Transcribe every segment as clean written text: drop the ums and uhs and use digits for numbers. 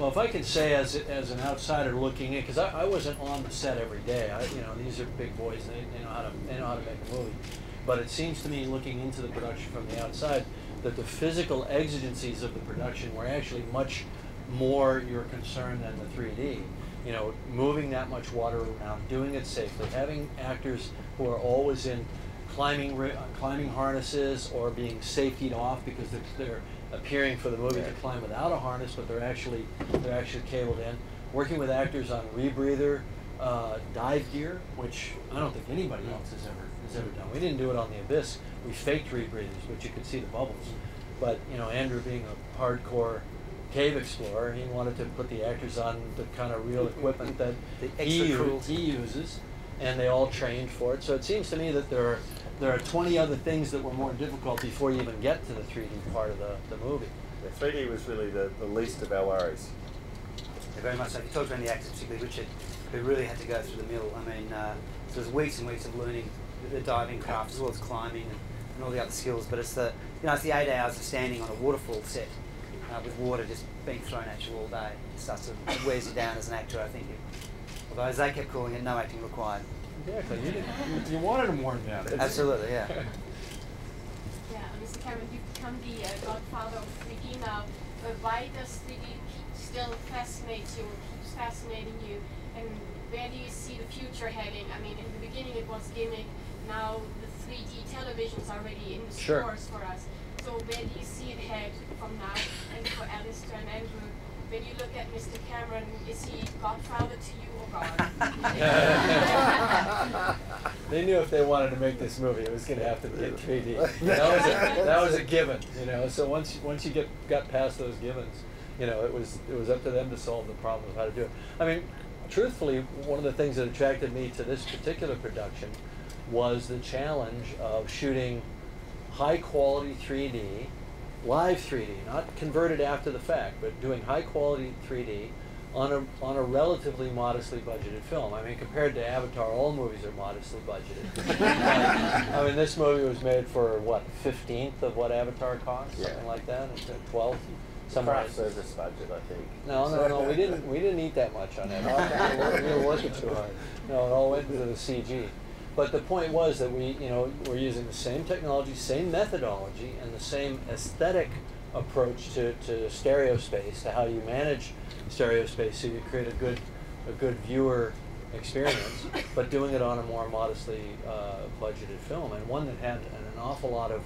Well, if I can say as an outsider looking in, because I wasn't on the set every day. You know, these are big boys. They know how to make a movie. But it seems to me, looking into the production from the outside, that the physical exigencies of the production were actually much more your concern than the 3D. You know, moving that much water around, doing it safely, having actors who are always in climbing harnesses or being safetied off because they're appearing for the movie to climb without a harness, but they're actually cabled in. Working with actors on rebreather dive gear, which I don't think anybody else has ever done. We didn't do it on the Abyss. We faked rebreathers, but you could see the bubbles. But you know, Andrew, being a hardcore cave explorer, he wanted to put the actors on the kind of real equipment that he uses, and they all trained for it. So it seems to me that there are 20 other things that were more difficult before you even get to the 3D part of the movie. The 3D was really the least of our worries. Yeah, very much so. If you talk to any actors, particularly Richard, who really had to go through the mill, I mean, so there's weeks and weeks of learning the diving craft as well as climbing and all the other skills. But it's the, you know, it's the 8 hours of standing on a waterfall set with water just being thrown at you all day. It wears you down as an actor, I think. Although as they kept calling it, no acting required. Exactly. You wanted them worn down. Absolutely, yeah. Yeah, Mr. Cameron, you've become the godfather of 3D now. Why does 3D still fascinate you, or keeps fascinating you? And where do you see the future heading? I mean, in the beginning it was gimmick. Now the 3D televisions are already in the stores for us. So where do you see it head from now? And for Alister and Andrew, when you look at Mr. Cameron, is he godfather to you or God? They knew if they wanted to make this movie, it was going to have to be in 3D. That was a given, you know. So once you got past those givens, you know, it was up to them to solve the problem of how to do it. I mean, truthfully, one of the things that attracted me to this particular production was the challenge of shooting high quality 3D, live 3D, not converted after the fact, but doing high quality 3D on a relatively modestly budgeted film. I mean, compared to Avatar, all movies are modestly budgeted. I mean, this movie was made for what, 1/15 of what Avatar cost, something like that, 12th. Craft service budget, I think. No, we didn't eat that much on it. We were working too hard. No, it all went into the CG. But the point was that we're using the same technology, same methodology, and the same aesthetic approach to stereo space, to how you manage stereo space, so you create a good viewer experience, but doing it on a more modestly budgeted film, and one that had an awful lot of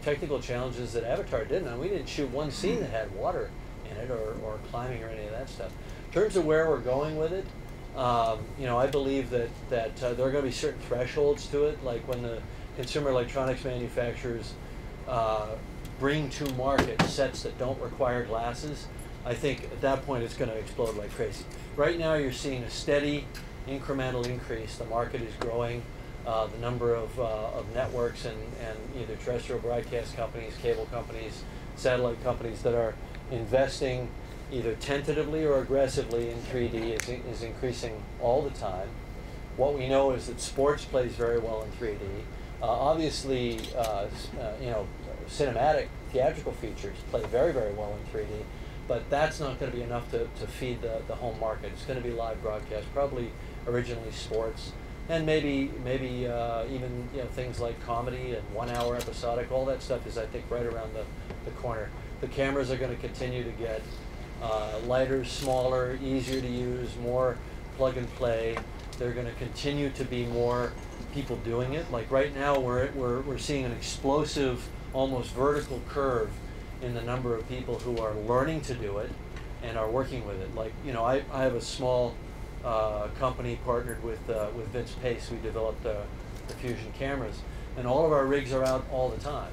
technical challenges that Avatar didn't. And we didn't shoot one scene that had water in it or climbing or any of that stuff. In terms of where we're going with it, you know, I believe that there are going to be certain thresholds to it, like when the consumer electronics manufacturers bring to market sets that don't require glasses. I think at that point it's going to explode like crazy. Right now you're seeing a steady incremental increase. The market is growing. The number of networks and either terrestrial broadcast companies, cable companies, satellite companies that are investing either tentatively or aggressively in 3D is increasing all the time. What we know is that sports plays very well in 3D. Obviously, you know, cinematic theatrical features play very, very well in 3D, but that's not going to be enough to feed the home market. It's going to be live broadcast, probably originally sports, and maybe even, you know, things like comedy and 1 hour episodic. All that stuff is, I think, right around the corner. The cameras are going to continue to get lighter, smaller, easier to use, more plug and play. They're going to continue to be more people doing it. Like right now, we're seeing an explosive, almost vertical curve in the number of people who are learning to do it and are working with it. Like, you know, I have a small company partnered with Vince Pace. We developed the Fusion cameras, and all of our rigs are out all the time.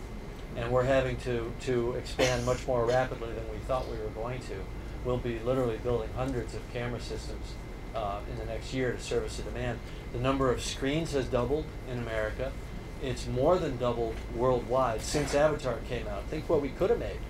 And we're having to expand much more rapidly than we thought we were going to. We'll be literally building hundreds of camera systems in the next year to service the demand. The number of screens has doubled in America. It's more than doubled worldwide since Avatar came out. Think what we could have made.